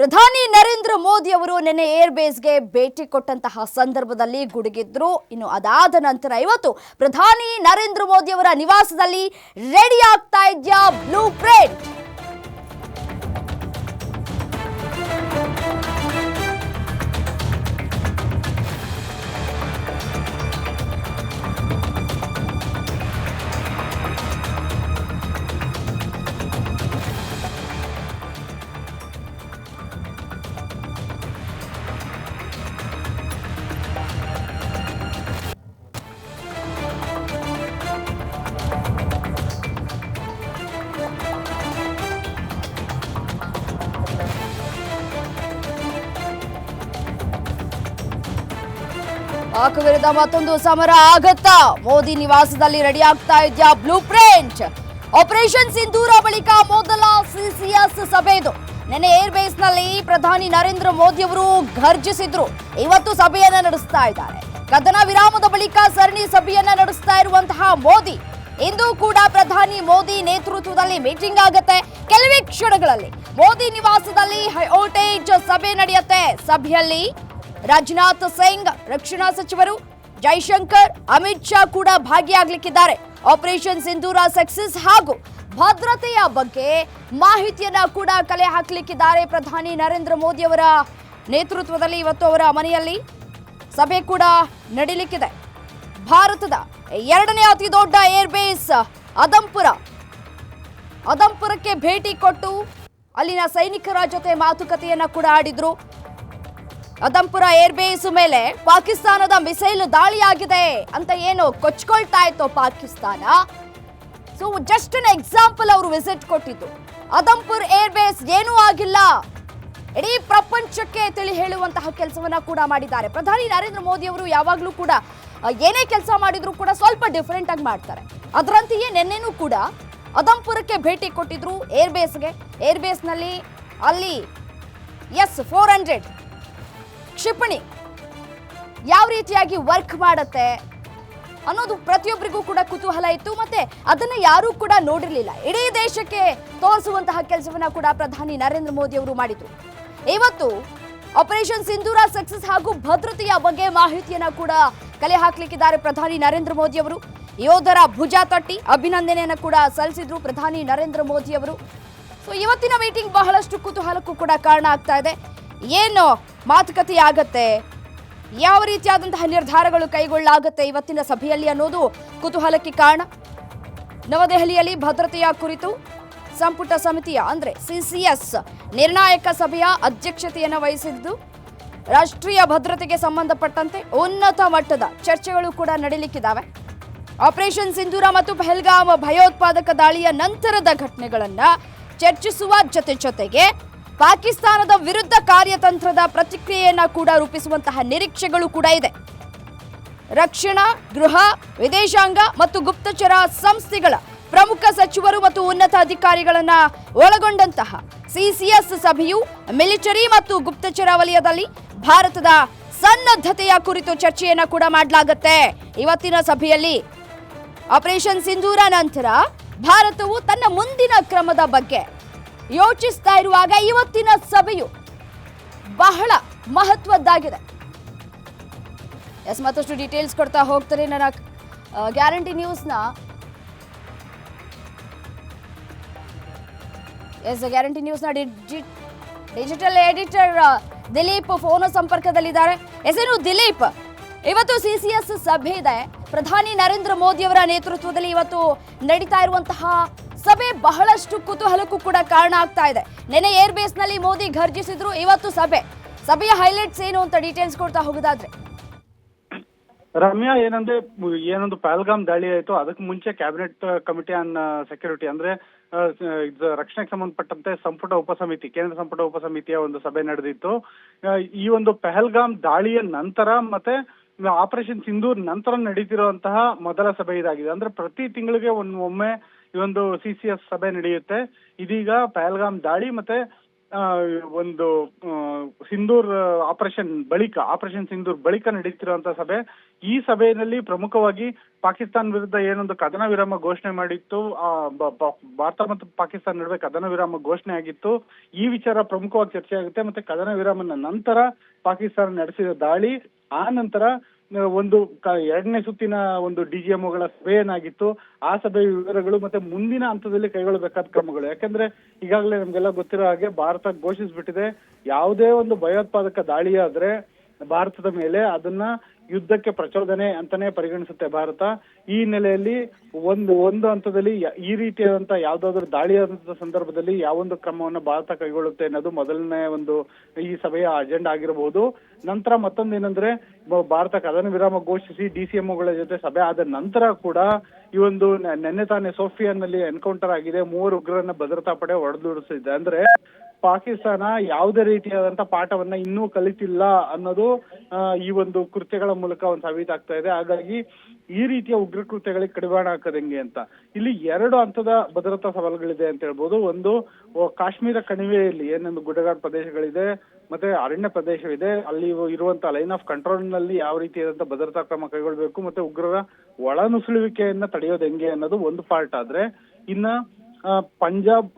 ಪ್ರಧಾನಿ ನರೇಂದ್ರ ಮೋದಿ ಅವರು ನಿನ್ನೆ ಏರ್ ಬೇಸ್ಗೆ ಭೇಟಿ ಕೊಟ್ಟಂತಹ ಸಂದರ್ಭದಲ್ಲಿ ಗುಡುಗಿದ್ರು. ಇನ್ನು ಅದಾದ ನಂತರ ಇವತ್ತು ಪ್ರಧಾನಿ ನರೇಂದ್ರ ಮೋದಿ ಅವರ ನಿವಾಸದಲ್ಲಿ ರೆಡಿ ಆಗ್ತಾ ಇದೆಯಾ ಬ್ಲೂ ಪ್ರಿಂಟ್. ಪಾಕ್ ವಿರುದ್ಧ ಮತ್ತೊಂದು ಸಮರ ಆಗತ್ತಾ? ಮೋದಿ ನಿವಾಸದಲ್ಲಿ ರೆಡಿ ಆಗ್ತಾ ಇದೆಯಾ ಬ್ಲೂ ಪ್ರಿಂಟ್. ಆಪರೇಷನ್ ಸಿಂಧೂರ ಬಳಿಕ ಮೊದಲ ಸಿಸಿಎಸ್ ಸಭೆ ಇದು. ನಿನ್ನೆ ಏರ್ ಬೇಸ್ ನಲ್ಲಿ ಪ್ರಧಾನಿ ನರೇಂದ್ರ ಮೋದಿ ಅವರು ಘರ್ಜಿಸಿದ್ರು. ಇವತ್ತು ಸಭೆಯನ್ನ ನಡೆಸ್ತಾ ಇದ್ದಾರೆ. ಕದನ ವಿರಾಮದ ಬಳಿಕ ಸರಣಿ ಸಭೆಯನ್ನ ನಡೆಸ್ತಾ ಇರುವಂತಹ ಮೋದಿ ಇಂದು ಕೂಡ ಪ್ರಧಾನಿ ಮೋದಿ ನೇತೃತ್ವದಲ್ಲಿ ಮೀಟಿಂಗ್ ಆಗುತ್ತೆ. ಕೆಲವೇ ಕ್ಷಣಗಳಲ್ಲಿ ಮೋದಿ ನಿವಾಸದಲ್ಲಿ ಹೈವೋಲ್ಟೇಜ್ ಸಭೆ ನಡೆಯುತ್ತೆ. ಸಭೆಯಲ್ಲಿ ರಾಜನಾಥ್ ಸಿಂಗ್, ರಕ್ಷಣಾ ಸಚಿವರು ಜೈಶಂಕರ್, ಅಮಿತ್ ಶಾ ಕೂಡ ಭಾಗಿಯಾಗಲಿಕ್ಕಿದ್ದಾರೆ. ಆಪರೇಷನ್ ಸಿಂಧೂರ ಸಕ್ಸಸ್ ಹಾಗೂ ಭದ್ರತೆಯ ಬಗ್ಗೆ ಮಾಹಿತಿಯನ್ನ ಕೂಡ ಕಲೆ ಹಾಕಲಿಕ್ಕಿದ್ದಾರೆ. ಪ್ರಧಾನಿ ನರೇಂದ್ರ ಮೋದಿ ಅವರ ನೇತೃತ್ವದಲ್ಲಿ ಇವತ್ತು ಅವರ ಮನೆಯಲ್ಲಿ ಸಭೆ ಕೂಡ ನಡೀಲಿಕ್ಕಿದೆ. ಭಾರತದ ಎರಡನೇ ಅತಿ ದೊಡ್ಡ ಏರ್ ಬೇಸ್ ಅದಂಪುರಕ್ಕೆ ಭೇಟಿ ಕೊಟ್ಟು ಅಲ್ಲಿನ ಸೈನಿಕರ ಜೊತೆ ಮಾತುಕತೆಯನ್ನ ಕೂಡ ಆಡಿದ್ರು. ಅದಂಪುರ ಏರ್ ಬೇಸ್ ಮೇಲೆ ಪಾಕಿಸ್ತಾನದ ಮಿಸೈಲ್ ದಾಳಿಯಾಗಿದೆ ಅಂತ ಏನು ಕೊಚ್ಕೊಳ್ತಾ ಇತ್ತು Pakistan. So just an example ಅವರು ವಿಸಿಟ್ ಕೊಟ್ಟಿದ್ದು. ಅದಂಪುರ್ ಏರ್ ಬೇಸ್ ಏನೂ ಆಗಿಲ್ಲ, ಇಡೀ ಪ್ರಪಂಚಕ್ಕೆ ತಿಳಿ ಹೇಳುವಂತಹ ಕೆಲಸವನ್ನ ಕೂಡ ಮಾಡಿದ್ದಾರೆ. ಪ್ರಧಾನಿ ನರೇಂದ್ರ ಮೋದಿ ಅವರು ಯಾವಾಗಲೂ ಕೂಡ ಏನೇ ಕೆಲಸ ಮಾಡಿದ್ರು ಕೂಡ ಸ್ವಲ್ಪ ಡಿಫರೆಂಟ್ ಆಗಿ ಮಾಡ್ತಾರೆ. ಅದರಂತೆಯೇ ನಿನ್ನೆನೂ ಕೂಡ ಅದಂಪುರಕ್ಕೆ ಭೇಟಿ ಕೊಟ್ಟಿದ್ರು ಏರ್ ಬೇಸ್ಗೆ. ಏರ್ ಬೇಸ್ನಲ್ಲಿ ಅಲ್ಲಿ S-400 ಕ್ಷಿಪಣಿ ಯಾವ ರೀತಿಯಾಗಿ ವರ್ಕ್ ಮಾಡುತ್ತೆ ಅನ್ನೋದು ಪ್ರತಿಯೊಬ್ಬರಿಗೂ ಕೂಡ ಕುತೂಹಲ ಇತ್ತು. ಮತ್ತೆ ಅದನ್ನ ಯಾರೂ ಕೂಡ ನೋಡಿರಲಿಲ್ಲ. ಇಡೀ ದೇಶಕ್ಕೆ ತೋರಿಸುವಂತಹ ಕೆಲಸವನ್ನ ಕೂಡ ಪ್ರಧಾನಿ ನರೇಂದ್ರ ಮೋದಿ ಅವರು ಮಾಡಿದ್ರು. ಇವತ್ತು ಆಪರೇಷನ್ ಸಿಂಧೂರ ಸಕ್ಸಸ್ ಹಾಗೂ ಭದ್ರತೆಯ ಬಗ್ಗೆ ಮಾಹಿತಿಯನ್ನ ಕೂಡ ಕಲೆ ಹಾಕ್ಲಿಕ್ಕಿದ್ದಾರೆ ಪ್ರಧಾನಿ ನರೇಂದ್ರ ಮೋದಿ ಅವರು. ಯೋಧರ ಭುಜ ತಟ್ಟಿ ಅಭಿನಂದನೆಯನ್ನ ಕೂಡ ಸಲ್ಲಿಸಿದ್ರು ಪ್ರಧಾನಿ ನರೇಂದ್ರ ಮೋದಿ ಅವರು. ಸೊ ಇವತ್ತಿನ ಮೀಟಿಂಗ್ ಬಹಳಷ್ಟು ಕುತೂಹಲಕ್ಕೂ ಕೂಡ ಕಾರಣ ಆಗ್ತಾ ಇದೆ. ಏನು ಮಾತುಕತೆ ಆಗತ್ತೆ, ಯಾವ ರೀತಿಯಾದಂತಹ ನಿರ್ಧಾರಗಳು ಕೈಗೊಳ್ಳಲಾಗುತ್ತೆ ಇವತ್ತಿನ ಸಭೆಯಲ್ಲಿ ಅನ್ನೋದು ಕುತೂಹಲಕ್ಕೆ ಕಾರಣ. ನವದೆಹಲಿಯಲ್ಲಿ ಭದ್ರತೆಯ ಕುರಿತು ಸಂಪುಟ ಸಮಿತಿಯ ಅಂದ್ರೆ ಸಿಸಿಎಸ್ ನಿರ್ಣಾಯಕ ಸಭೆಯ ಅಧ್ಯಕ್ಷತೆಯನ್ನು ವಹಿಸಿದ್ದು ರಾಷ್ಟ್ರೀಯ ಭದ್ರತೆಗೆ ಸಂಬಂಧಪಟ್ಟಂತೆ ಉನ್ನತ ಮಟ್ಟದ ಚರ್ಚೆಗಳು ಕೂಡ ನಡೀಲಿಕ್ಕಿದ್ದಾವೆ. ಆಪರೇಷನ್ ಸಿಂಧೂರ ಮತ್ತು ಪಹಲ್ಗಾಮ್ ಭಯೋತ್ಪಾದಕ ದಾಳಿಯ ನಂತರದ ಘಟನೆಗಳನ್ನ ಚರ್ಚಿಸುವ ಜೊತೆಗೆ ಪಾಕಿಸ್ತಾನದ ವಿರುದ್ಧ ಕಾರ್ಯತಂತ್ರದ ಪ್ರತಿಕ್ರಿಯೆಯನ್ನ ಕೂಡ ರೂಪಿಸುವಂತಹ ನಿರೀಕ್ಷೆಗಳು ಕೂಡ ಇದೆ. ರಕ್ಷಣಾ, ಗೃಹ, ವಿದೇಶಾಂಗ ಮತ್ತು ಗುಪ್ತಚರ ಸಂಸ್ಥೆಗಳ ಪ್ರಮುಖ ಸಚಿವರು ಮತ್ತು ಉನ್ನತ ಅಧಿಕಾರಿಗಳನ್ನ ಒಳಗೊಂಡಂತಹ ಸಿಸಿಎಸ್ ಸಭೆಯು ಮಿಲಿಟರಿ ಮತ್ತು ಗುಪ್ತಚರ ವಲಯದಲ್ಲಿ ಭಾರತದ ಸನ್ನದ್ಧತೆಯ ಕುರಿತು ಚರ್ಚೆಯನ್ನ ಕೂಡ ಮಾಡಲಾಗುತ್ತೆ. ಇವತ್ತಿನ ಸಭೆಯಲ್ಲಿ ಆಪರೇಷನ್ ಸಿಂಧೂರ ನಂತರ ಭಾರತವು ತನ್ನ ಮುಂದಿನ ಕ್ರಮದ ಬಗ್ಗೆ ಯೋಚಿಸ್ತಾ ಇರುವಾಗ ಇವತ್ತಿನ ಸಭೆಯು ಬಹಳ ಮಹತ್ವದ್ದಾಗಿದೆ. ಮತ್ತಷ್ಟು ಡೀಟೇಲ್ಸ್ ಕೊಡ್ತಾ ಹೋಗ್ತಾರೆ ನನ್ನ ಗ್ಯಾರಂಟಿ ನ್ಯೂಸ್ನ ಡಿಜಿಟಲ್ ಎಡಿಟರ್ ದಿಲೀಪ್ ಫೋನ್ ಸಂಪರ್ಕದಲ್ಲಿದ್ದಾರೆ. ಏನು ದಿಲೀಪ್, ಇವತ್ತು ಸಿಸಿಎಸ್ ಸಭೆ ಇದೆ. ಪ್ರಧಾನಿ ನರೇಂದ್ರ ಮೋದಿ ಅವರ ನೇತೃತ್ವದಲ್ಲಿ ಇವತ್ತು ನಡೀತಾ ಇರುವಂತಹ ಸಭೆ ಬಹಳಷ್ಟು ಕುತೂಹಲಕ್ಕೂ ಕೂಡ ಕಾರಣ ಆಗ್ತಾ ಇದೆ. ನಿನ್ನೆ ಏರ್ ಬೇಸ್ ನಲ್ಲಿ ಮೋದಿ ಘರ್ಜಿಸಿದ್ರು. ಇವತ್ತು ಸಭೆಯ ಹೈಲೈಟ್ಸ್ ಏನು ಅಂತ ಡೀಟೇಲ್ಸ್ ಕೊಡ್ತಾ ಹೋಗೋದಾದ್ರೆ ರಮ್ಯಾ, ಏನೊಂದು ಪಹಲ್ಗಾಮ್ ದಾಳಿ ಆಯ್ತು, ಅದಕ್ಕೆ ಮುಂಚೆ ಕ್ಯಾಬಿನೆಟ್ ಕಮಿಟಿ ಆನ್ ಸೆಕ್ಯೂರಿಟಿ ಅಂದ್ರೆ ರಕ್ಷಣೆಗೆ ಸಂಬಂಧಪಟ್ಟಂತೆ ಕೇಂದ್ರ ಸಂಪುಟ ಉಪಸಮಿತಿಯ ಒಂದು ಸಭೆ ನಡೆದಿತ್ತು. ಈ ಒಂದು ಪಹಲ್ಗಾಮ್ ದಾಳಿಯ ನಂತರ ಮತ್ತೆ ಆಪರೇಷನ್ ಸಿಂಧೂರ್ ನಂತರ ನಡೀತಿರುವಂತಹ ಮೊದಲ ಸಭೆ ಇದಾಗಿದೆ. ಅಂದ್ರೆ ಪ್ರತಿ ತಿಂಗಳಿಗೆ ಒಮ್ಮೆ ಈ ಒಂದು ಸಿಸಿಎಸ್ ಸಭೆ ನಡೆಯುತ್ತೆ. ಇದೀಗ ಪಹಲ್ಗಾಮ್ ದಾಳಿ ಮತ್ತೆ ಒಂದು ಸಿಂಧೂರ್ ಆಪರೇಷನ್ ಸಿಂಧೂರ್ ಬಳಿಕ ನಡೀತಿರುವಂತಹ ಸಭೆ. ಈ ಸಭೆಯಲ್ಲಿ ಪ್ರಮುಖವಾಗಿ ಪಾಕಿಸ್ತಾನ ವಿರುದ್ಧ ಏನೊಂದು ಕದನ ವಿರಾಮ ಘೋಷಣೆ ಮಾಡಿತ್ತು, ಭಾರತ ಮತ್ತು ಪಾಕಿಸ್ತಾನ ನಡುವೆ ಕದನ ವಿರಾಮ ಘೋಷಣೆ ಆಗಿತ್ತು. ಈ ವಿಚಾರ ಪ್ರಮುಖವಾಗಿ ಚರ್ಚೆ ಆಗುತ್ತೆ. ಮತ್ತೆ ಕದನ ವಿರಾಮದ ನಂತರ ಪಾಕಿಸ್ತಾನ ನಡೆಸಿದ ದಾಳಿ, ಆ ನಂತರ ಒಂದು ಎರಡನೇ ಸುತ್ತಿನ ಒಂದು DGMOಗಳ ಸಭೆ ಏನಾಗಿತ್ತು, ಆ ಸಭೆಯ ವಿವರಗಳು ಮತ್ತೆ ಮುಂದಿನ ಹಂತದಲ್ಲಿ ಕೈಗೊಳ್ಳಬೇಕಾದ ಕ್ರಮಗಳು. ಯಾಕಂದ್ರೆ ಈಗಾಗಲೇ ನಮ್ಗೆಲ್ಲ ಗೊತ್ತಿರೋ ಹಾಗೆ ಭಾರತ ಘೋಷಿಸ್ಬಿಟ್ಟಿದೆ, ಯಾವುದೇ ಒಂದು ಭಯೋತ್ಪಾದಕ ದಾಳಿಯಾದ್ರೆ ಭಾರತದ ಮೇಲೆ ಅದನ್ನ ಯುದ್ಧಕ್ಕೆ ಪ್ರಚೋದನೆ ಅಂತಾನೆ ಪರಿಗಣಿಸುತ್ತೆ ಭಾರತ. ಈ ಹಿನ್ನೆಲೆಯಲ್ಲಿ ಒಂದು ಹಂತದಲ್ಲಿ ಈ ರೀತಿಯಾದಂತಹ ಯಾವ್ದಾದ್ರು ದಾಳಿಯಾದಂತಹ ಸಂದರ್ಭದಲ್ಲಿ ಯಾವೊಂದು ಕ್ರಮವನ್ನು ಭಾರತ ಕೈಗೊಳ್ಳುತ್ತೆ ಅನ್ನೋದು ಮೊದಲನೇ ಒಂದು ಈ ಸಭೆಯ ಅಜೆಂಡಾ ಆಗಿರಬಹುದು. ನಂತರ ಮತ್ತೊಂದೇನಂದ್ರೆ ಭಾರತ ಕದನ ವಿರಾಮ ಘೋಷಿಸಿ DCMOಗಳ ಜೊತೆ ಸಭೆ ಆದ ನಂತರ ಕೂಡ ಈ ಒಂದು ನೆನ್ನೆ ತಾನೇ ಸೋಫಿಯಾನ್ ನಲ್ಲಿ ಎನ್ಕೌಂಟರ್ ಆಗಿದೆ, 3 ಉಗ್ರರನ್ನ ಭದ್ರತಾ ಪಡೆ ಹೊಡೆದುರುಳಿಸಿದೆ. ಅಂದ್ರೆ ಪಾಕಿಸ್ತಾನ ಯಾವುದೇ ರೀತಿಯಾದಂತ ಪಾಠವನ್ನ ಇನ್ನೂ ಕಲಿತಿಲ್ಲ ಅನ್ನೋದು ಈ ಒಂದು ಕೃತ್ಯಗಳ ಮೂಲಕ ಒಂದು ಸಾಬೀತಾಗ್ತಾ ಇದೆ. ಹಾಗಾಗಿ ಈ ರೀತಿಯ ಉಗ್ರ ಕೃತ್ಯಗಳಿಗೆ ಕಡಿವಾಣ ಹಾಕೋದು ಹೆಂಗೆ ಅಂತ ಇಲ್ಲಿ 2 ಹಂತದ ಭದ್ರತಾ ಸವಾಲುಗಳಿದೆ ಅಂತ ಹೇಳ್ಬೋದು. ಒಂದು, ಕಾಶ್ಮೀರ ಕಣಿವೆಯಲ್ಲಿ ಏನೊಂದು ಗುಡ್ಡಗಾಡು ಪ್ರದೇಶಗಳಿದೆ ಮತ್ತೆ ಅರಣ್ಯ ಪ್ರದೇಶವಿದೆ, ಅಲ್ಲಿ ಇರುವಂತಹ ಲೈನ್ ಆಫ್ ಕಂಟ್ರೋಲ್ ನಲ್ಲಿ ಯಾವ ರೀತಿಯಾದಂತ ಭದ್ರತಾ ಕ್ರಮ ಕೈಗೊಳ್ಬೇಕು, ಮತ್ತೆ ಉಗ್ರರ ಒಳನುಸುಳುವಿಕೆಯನ್ನ ತಡೆಯೋದು ಹೆಂಗೆ ಅನ್ನೋದು ಒಂದು ಪಾರ್ಟ್ ಆದ್ರೆ, ಇನ್ನ ಪಂಜಾಬ್,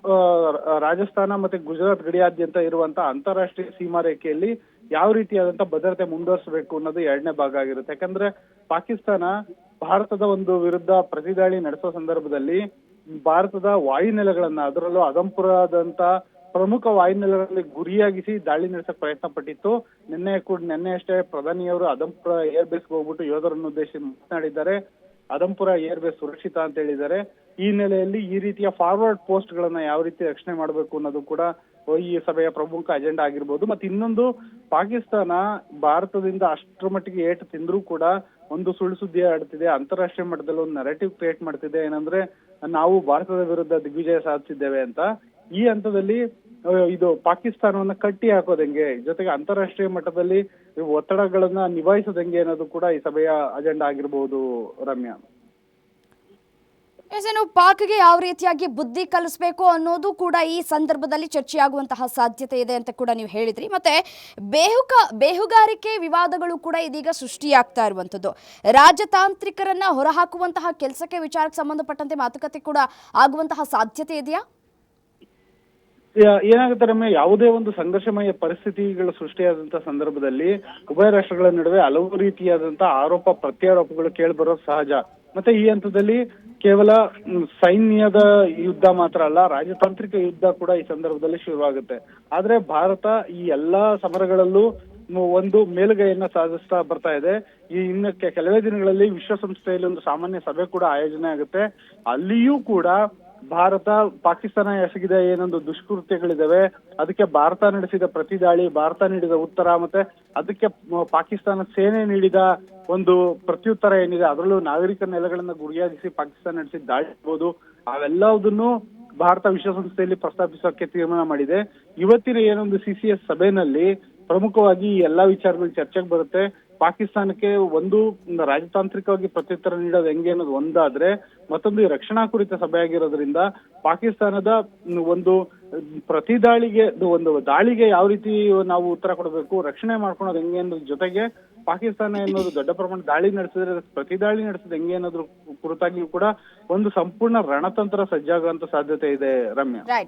ರಾಜಸ್ಥಾನ ಮತ್ತೆ ಗುಜರಾತ್ ಗಡಿಯಾದ್ಯಂತ ಇರುವಂತಹ ಅಂತಾರಾಷ್ಟ್ರೀಯ ಸೀಮಾ ರೇಖೆಯಲ್ಲಿ ಯಾವ ರೀತಿಯಾದಂತ ಭದ್ರತೆ ಮುಂದುವರಿಸಬೇಕು ಅನ್ನೋದು 2ನೇ ಭಾಗ ಆಗಿರುತ್ತೆ. ಯಾಕಂದ್ರೆ ಪಾಕಿಸ್ತಾನ ಭಾರತದ ಒಂದು ವಿರುದ್ಧ ಪ್ರತಿದಾಳಿ ನಡೆಸೋ ಸಂದರ್ಭದಲ್ಲಿ ಭಾರತದ ವಾಯುನೆಲೆಗಳನ್ನ, ಅದರಲ್ಲೂ ಅದಂಪುರದಂತ ಪ್ರಮುಖ ವಾಯುನೆಲೆಗಳಲ್ಲಿ ಗುರಿಯಾಗಿಸಿ ದಾಳಿ ನಡೆಸಕ್ ಪ್ರಯತ್ನ ಪಟ್ಟಿತ್ತು. ನಿನ್ನೆ ಅಷ್ಟೇ ಪ್ರಧಾನಿಯವರು ಅದಂಪುರ ಏರ್ ಬೇಸ್ಗೆ ಹೋಗ್ಬಿಟ್ಟು ಯೋಧರನ್ನು ಉದ್ದೇಶಿಸಿ ಮಾತನಾಡಿದ್ದಾರೆ. ಅದಂಪುರ ಏರ್ ಬೇಸ್ ಸುರಕ್ಷಿತ ಅಂತ ಹೇಳಿದ್ದಾರೆ. ಈ ಹಿನ್ನೆಲೆಯಲ್ಲಿ ಈ ರೀತಿಯ ಫಾರ್ವರ್ಡ್ ಪೋಸ್ಟ್ ಗಳನ್ನ ಯಾವ ರೀತಿ ರಕ್ಷಣೆ ಮಾಡಬೇಕು ಅನ್ನೋದು ಕೂಡ ಈ ಸಭೆಯ ಪ್ರಮುಖ ಅಜೆಂಡಾ ಆಗಿರ್ಬೋದು. ಮತ್ತೆ ಇನ್ನೊಂದು, ಪಾಕಿಸ್ತಾನ ಭಾರತದಿಂದ ಅಷ್ಟರ ಮಟ್ಟಿಗೆ ಏಟು ತಿಂದ್ರೂ ಕೂಡ ಒಂದು ಸುಳ್ಳು ಸುದ್ದಿ ಆಡ್ತಿದೆ, ಅಂತಾರಾಷ್ಟ್ರೀಯ ಮಟ್ಟದಲ್ಲಿ ಒಂದು ನರೇಟಿವ್ ಕ್ರಿಯೇಟ್ ಮಾಡ್ತಿದೆ, ಏನಂದ್ರೆ ನಾವು ಭಾರತದ ವಿರುದ್ಧ ದಿಗ್ವಿಜಯ ಸಾಧಿಸಿದ್ದೇವೆ ಅಂತ. ಈ ಹಂತದಲ್ಲಿ ಇದು ಪಾಕಿಸ್ತಾನವನ್ನ ಕಟ್ಟಿ ಹಾಕೋದು ಹೆಂಗೆ, ಜೊತೆಗೆ ಅಂತಾರಾಷ್ಟ್ರೀಯ ಮಟ್ಟದಲ್ಲಿ ಒತ್ತಡಗಳನ್ನ ನಿಭಾಯಿಸೋದು ಹೆಂಗೆ ಅನ್ನೋದು ಕೂಡ ಈ ಸಭೆಯ ಅಜೆಂಡಾ ಆಗಿರ್ಬೋದು ರಮ್ಯಾ. ಏನು ಪಾಕ್ಗೆ ಯಾವ ರೀತಿಯಾಗಿ ಬುದ್ಧಿ ಕಲಿಸಬೇಕು ಅನ್ನೋದು ಕೂಡ ಈ ಸಂದರ್ಭದಲ್ಲಿ ಚರ್ಚೆಯಾಗುವಂತಹ ಸಾಧ್ಯತೆ ಇದೆ ಅಂತ ಕೂಡ ನೀವು ಹೇಳಿದ್ರಿ. ಮತ್ತೆ ಬೇಹುಗಾರಿಕೆ ವಿವಾದಗಳು ಕೂಡ ಇದೀಗ ಸೃಷ್ಟಿಯಾಗ್ತಾ ಇರುವಂಥದ್ದು, ರಾಜತಾಂತ್ರಿಕರನ್ನ ಹೊರಹಾಕುವಂತಹ ಕೆಲಸಕ್ಕೆ ವಿಚಾರಕ್ಕೆ ಸಂಬಂಧಪಟ್ಟಂತೆ ಮಾತುಕತೆ ಕೂಡ ಆಗುವಂತಹ ಸಾಧ್ಯತೆ ಇದೆಯಾ? ಏನಾಗುತ್ತೆ ರಮ್ಯ, ಯಾವುದೇ ಒಂದು ಸಂಘರ್ಷಮಯ ಪರಿಸ್ಥಿತಿಗಳು ಸೃಷ್ಟಿಯಾದಂತಹ ಸಂದರ್ಭದಲ್ಲಿ ಉಭಯ ರಾಷ್ಟ್ರಗಳ ನಡುವೆ ಹಲವು ರೀತಿಯಾದಂತಹ ಆರೋಪ ಪ್ರತ್ಯಾರೋಪಗಳು ಕೇಳಿಬರೋದು ಸಹಜ. ಮತ್ತೆ ಈ ಹಂತದಲ್ಲಿ ಕೇವಲ ಸೈನ್ಯದ ಯುದ್ಧ ಮಾತ್ರ ಅಲ್ಲ, ರಾಜತಾಂತ್ರಿಕ ಯುದ್ಧ ಕೂಡ ಈ ಸಂದರ್ಭದಲ್ಲಿ ಶುರುವಾಗುತ್ತೆ. ಆದ್ರೆ ಭಾರತ ಈ ಎಲ್ಲಾ ಸಮರಗಳಲ್ಲೂ ಒಂದು ಮೇಲುಗೈಯನ್ನ ಸಾಧಿಸ್ತಾ ಬರ್ತಾ ಇದೆ. ಇನ್ನು ಕೆಲವೇ ದಿನಗಳಲ್ಲಿ ವಿಶ್ವಸಂಸ್ಥೆಯಲ್ಲಿ ಒಂದು ಸಾಮಾನ್ಯ ಸಭೆ ಕೂಡ ಆಯೋಜನೆ ಆಗುತ್ತೆ. ಅಲ್ಲಿಯೂ ಕೂಡ ಭಾರತ ಪಾಕಿಸ್ತಾನ ಎಸಗಿದ ಏನೊಂದು ದುಷ್ಕೃತ್ಯಗಳಿದಾವೆ, ಅದಕ್ಕೆ ಭಾರತ ನಡೆಸಿದ ಪ್ರತಿದಾಳಿ, ಭಾರತ ನೀಡಿದ ಉತ್ತರ, ಮತ್ತೆ ಅದಕ್ಕೆ ಪಾಕಿಸ್ತಾನ ಸೇನೆ ನೀಡಿದ ಒಂದು ಪ್ರತ್ಯುತ್ತರ ಏನಿದೆ, ಅದರಲ್ಲೂ ನಾಗರಿಕ ನೆಲೆಗಳನ್ನ ಗುರಿಯಾಗಿಸಿ ಪಾಕಿಸ್ತಾನ ನಡೆಸಿದ ದಾಳಿ ಇರ್ಬೋದು, ಅವೆಲ್ಲದನ್ನು ಭಾರತ ವಿಶ್ವಸಂಸ್ಥೆಯಲ್ಲಿ ಪ್ರಸ್ತಾಪಿಸೋಕೆ ತೀರ್ಮಾನ ಮಾಡಿದೆ. ಇವತ್ತಿನ ಏನೊಂದು CCS ಸಭೆಯಲ್ಲಿ ಪ್ರಮುಖವಾಗಿ ಈ ಎಲ್ಲಾ ವಿಚಾರಗಳು ಚರ್ಚೆಗೆ ಬರುತ್ತೆ. ಪಾಕಿಸ್ತಾನಕ್ಕೆ ಒಂದು ರಾಜತಾಂತ್ರಿಕವಾಗಿ ಪ್ರತ್ಯುತ್ತರ ನೀಡೋದು ಹೆಂಗೆ ಅನ್ನೋದು ಒಂದಾದ್ರೆ, ಮತ್ತೊಂದು ರಕ್ಷಣಾ ಕುರಿತ ಸಭೆ ಆಗಿರೋದ್ರಿಂದ ಪಾಕಿಸ್ತಾನದ ಒಂದು ಪ್ರತಿದಾಳಿಗೆ, ಒಂದು ದಾಳಿಗೆ ಯಾವ ರೀತಿ ನಾವು ಉತ್ತರ ಕೊಡಬೇಕು, ರಕ್ಷಣೆ ಮಾಡ್ಕೊಳೋದು ಹೆಂಗೆ ಅನ್ನೋದ್ರ ಜೊತೆಗೆ ಪಾಕಿಸ್ತಾನ ಎನ್ನುವುದು ದೊಡ್ಡ ಪ್ರಮಾಣ ದಾಳಿ ನಡೆಸಿದ್ರೆ ಪ್ರತಿದಾಳಿ ನಡೆಸಿದ ಹೆಂಗೆ ಅನ್ನೋದ್ರ ಕುರಿತಾಗಿಯೂ ಕೂಡ ಒಂದು ಸಂಪೂರ್ಣ ರಣತಂತ್ರ ಸಜ್ಜಾಗುವಂತ ಸಾಧ್ಯತೆ ಇದೆ ರಮ್ಯಾ.